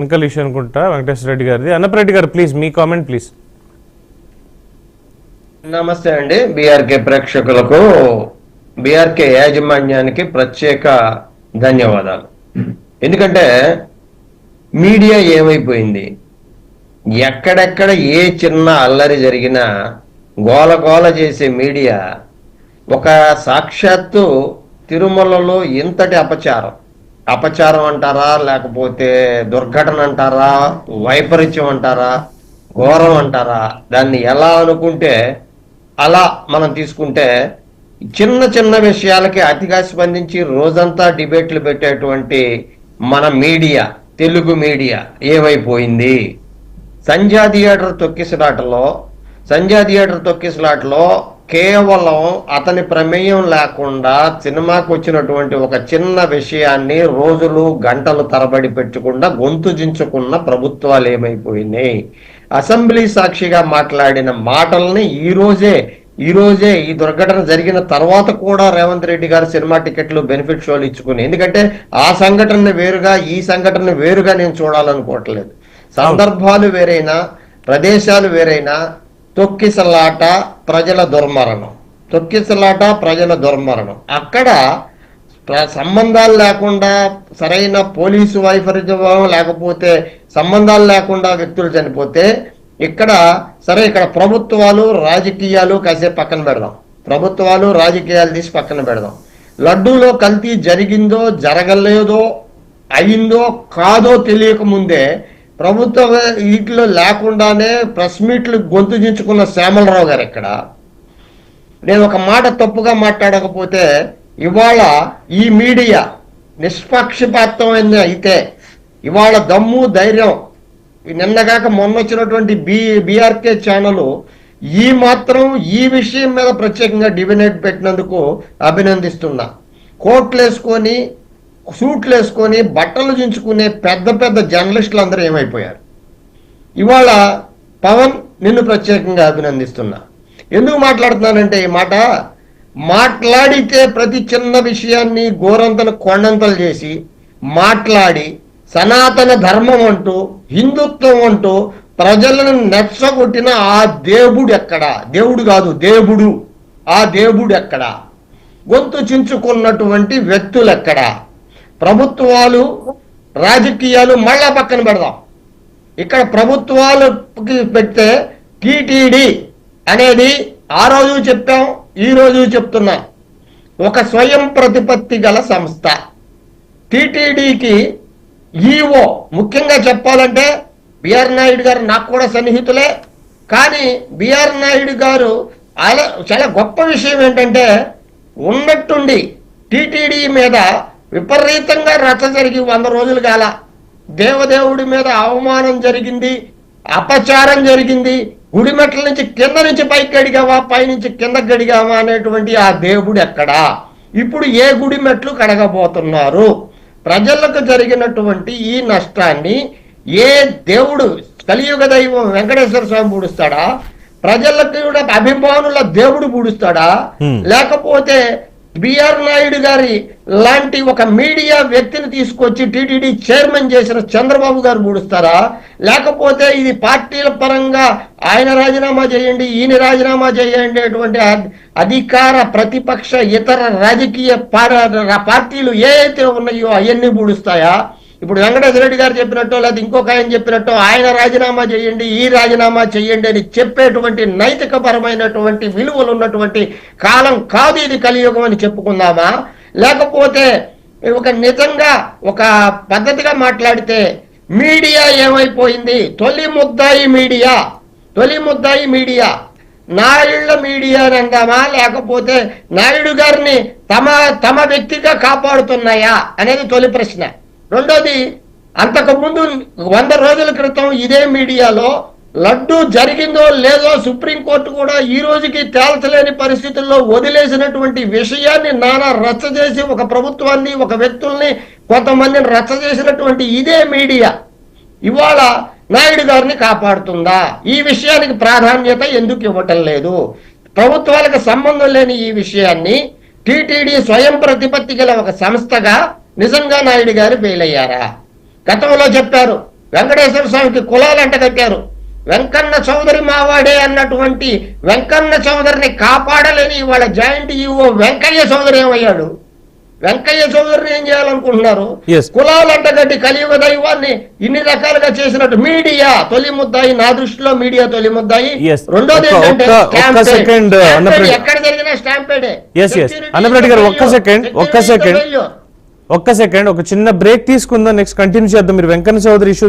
Technical issue అనుకుంటా వెంకటేశ్వర రెడ్డి గారిది. అన్నపరెడ్డి గారు ప్లీజ్ మీ కామెంట్ ప్లీజ్. నమస్తే అండి. బీఆర్కే ప్రేక్షకులకు, బీఆర్కే యాజమాన్యానికి ప్రత్యేక ధన్యవాదాలు. ఎందుకంటే మీడియా ఏమైపోయింది, ఎక్కడెక్కడ ఏ చిన్న అల్లరి జరిగినా గోల గోల చేసే మీడియా ఒక సాక్షాత్తు తిరుమలలో ఇంతటి అపచారం అంటారా, లేకపోతే దుర్ఘటన అంటారా, వైపరీత్యం అంటారా, ఘోరం అంటారా, దాన్ని ఎలా అనుకుంటే అలా మనం తీసుకుంటే చిన్న చిన్న విషయాలకి అతిగా స్పందించి రోజంతా డిబేట్లు పెట్టేటువంటి మన మీడియా, తెలుగు మీడియా ఏమైపోయింది. సంధ్యా థియేటర్ తొక్కిసలాటలో కేవలం అతని ప్రమేయం లేకుండా సినిమాకు వచ్చినటువంటి ఒక చిన్న విషయాన్ని రోజులు గంటలు తరబడి పెట్టకుండా గొంతు దించుకున్న ప్రభుత్వాలు ఏమైపోయినాయి. అసెంబ్లీ సాక్షిగా మాట్లాడిన మాటల్ని ఈ రోజే ఈ దుర్ఘటన జరిగిన తర్వాత కూడా రేవంత్ రెడ్డి గారు సినిమా టికెట్లు బెనిఫిట్ షోలు ఇచ్చుకుని, ఎందుకంటే ఆ సంఘటన వేరుగా ఈ సంఘటన వేరుగా నేను చూడాలనుకోవట్లేదు. సందర్భాలు వేరైనా, ప్రదేశాలు వేరైనా, తొక్కిసలాట ప్రజల దుర్మరణం. అక్కడ సంబంధాలు లేకుండా, సరైన పోలీసు వైఫల్యం లేకపోతే సంబంధాలు లేకుండా వ్యక్తులు చనిపోతే ఇక్కడ ప్రభుత్వాలు రాజకీయాలు కాసేపు పక్కన పెడదాం. రాజకీయాలు తీసి పక్కన పెడదాం. లడ్డూలో కల్తీ జరిగిందో జరగలేదో, అయిందో కాదో తెలియక ముందే ప్రభుత్వ వీటిలో లేకుండానే ప్రెస్ మీట్లు గొంతు దించుకున్న శ్యామలరావు గారు ఇక్కడ. నేను ఒక మాట తప్పుగా మాట్లాడకపోతే ఇవాళ ఈ మీడియా నిష్పక్షపాతం అయితే ఇవాళ దమ్ము ధైర్యం, నిన్నగాక మొన్న వచ్చినటువంటి బీఆర్కే ఛానల్ ఈ విషయం మీద ప్రత్యేకంగా డిబేట్ పెట్టినందుకు అభినందిస్తున్నా. కోట్లు వేసుకొని, సూట్లు వేసుకొని, బట్టలు దించుకునే పెద్ద పెద్ద జర్నలిస్టులు అందరూ ఏమైపోయారు. ఇవాళ పవన్, నిన్ను ప్రత్యేకంగా అభినందిస్తున్నా. ఎందుకు మాట్లాడుతున్నానంటే, ఈ మాట మాట్లాడితే ప్రతి చిన్న విషయాన్ని గోరంతలు కొండంతలు చేసి మాట్లాడి సనాతన ధర్మం అంటూ, హిందుత్వం అంటూ ప్రజలను నెచ్చగొట్టిన ఆ దేవుడు ఎక్కడా? దేవుడు కాదు, దేవుడు. ఆ దేవుడు ఎక్కడా? గొంతు చించుకున్నటువంటి వ్యక్తులు ఎక్కడా? ప్రభుత్వాలు రాజకీయాలు మళ్ళా పక్కన పెడదాం. ఇక్కడ ప్రభుత్వాలకి పెడితే టీటీడీ అనేది ఆ రోజు చెప్పాం, ఈ రోజు చెప్తున్నా, ఒక స్వయం ప్రతిపత్తి గల సంస్థ. టీటీడీకి ఈఓ, ముఖ్యంగా చెప్పాలంటే బిఆర్ నాయుడు గారు నాకు కూడా సన్నిహితులే. కానీ బిఆర్ నాయుడు గారు చాలా గొప్ప విషయం ఏంటంటే, ఉన్నట్టుండి టీటీడీ మీద విపరీతంగా రచ్చ జరిగి 100 రోజులు కాల, దేవదేవుడి మీద అవమానం జరిగింది, అపచారం జరిగింది. గుడిమెట్ల నుంచి కింద నుంచి పైకి గడిగావా, పైనుంచి కిందకి గడిగావా అనేటువంటి ఆ దేవుడు ఎక్కడా? ఇప్పుడు ఏ గుడి మెట్లు కడగబోతున్నారు? ప్రజలకు జరిగినటువంటి ఈ నష్టాన్ని ఏ దేవుడు, కలియుగ దైవం వెంకటేశ్వర స్వామి పూడుస్తాడా? ప్రజలకు కూడా అభిమానుల దేవుడు పూడుస్తాడా? లేకపోతే బిఆర్ నాయుడు గారి లాంటి ఒక మీడియా వ్యక్తిని తీసుకొచ్చి టీటీడీ చైర్మన్ చేసిన చంద్రబాబు గారు పూడుస్తారా? లేకపోతే ఇది పార్టీల పరంగా ఆయన రాజీనామా చేయండి, ఈయన రాజీనామా చేయండి అటువంటి అధికార ప్రతిపక్ష ఇతర రాజకీయ పార్టీలు ఏవైతే ఉన్నాయో అవన్నీ పూడుస్తాయా? ఇప్పుడు వెంకటేశ్వర రెడ్డి గారు చెప్పినట్టు, లేదా ఇంకొక ఆయన చెప్పినట్టు ఆయన రాజీనామా చేయండి, ఈ రాజీనామా చేయండి అని చెప్పేటువంటి నైతిక పరమైనటువంటి విలువలు ఉన్నటువంటి కాలం కాదు ఇది కలియుగం అని చెప్పుకుందామా? లేకపోతే నిజంగా ఒక పద్ధతిగా మాట్లాడితే మీడియా ఏమైపోయింది? తొలి ముద్దాయి మీడియా నాయుళ్ళ మీడియా అందామా, లేకపోతే నాయుడు గారిని తమ వ్యక్తిగా కాపాడుతున్నాయా అనేది తొలి ప్రశ్న. రెండోది, అంతకుముందు 100 రోజుల క్రితం ఇదే మీడియాలో లడ్డు జరిగిందో లేదో సుప్రీంకోర్టు కూడా ఈ రోజుకి తేల్చలేని పరిస్థితుల్లో వదిలేసినటువంటి విషయాన్ని నానా రచ్చ చేసి ఒక ప్రభుత్వాన్ని, ఒక వ్యక్తుల్ని, కొంతమందిని రచ్చ చేసినటువంటి ఇదే మీడియా ఇవాళ నాయుడు గారిని కాపాడుతుందా? ఈ విషయానికి ప్రాధాన్యత ఎందుకు ఇవ్వటం లేదు? ప్రభుత్వాలకు సంబంధం లేని ఈ విషయాన్ని టీటీడీ స్వయం ప్రతిపత్తి గల ఒక సంస్థగా నిజంగా నాయుడు గారు ఫెయిల్ అయ్యారా? గతంలో చెప్పారు వెంకటేశ్వర స్వామికి కులాలు అంటగట్టారు. వెంకన్న చౌదరి మావాడే అన్నటువంటి వెంకన్న చౌదరిని కాపాడలేని వాళ్ళ జాయింట్ ఈవో వెంకయ్య చౌదరి ఏమయ్యాడు? వెంకయ్య చౌదరిని ఏం చేయాలనుకుంటున్నారు? Yes. కులాలు అంటగట్టి కలియుగ దైవాన్ని ఇన్ని రకాలుగా చేసినట్టు మీడియా తొలి ముద్దాయి, నా దృష్టిలో మీడియా తొలి ముద్దాయి. Yes. రెండోది ఏంటంటే ఒక్క సెకండ్ అన్నప్రెడ్డి, ఎక్కడ జరిగినా స్టాంపేడే. ఎస్ అన్నప్రెడ్డి గారు ఒక్క సెకండ్ ఒక చిన్న బ్రేక్ తీసుకుందాం, నెక్స్ట్ కంటిన్యూ చేద్దాం. మీరు వెంకన్న చౌదరి ఇష్యూ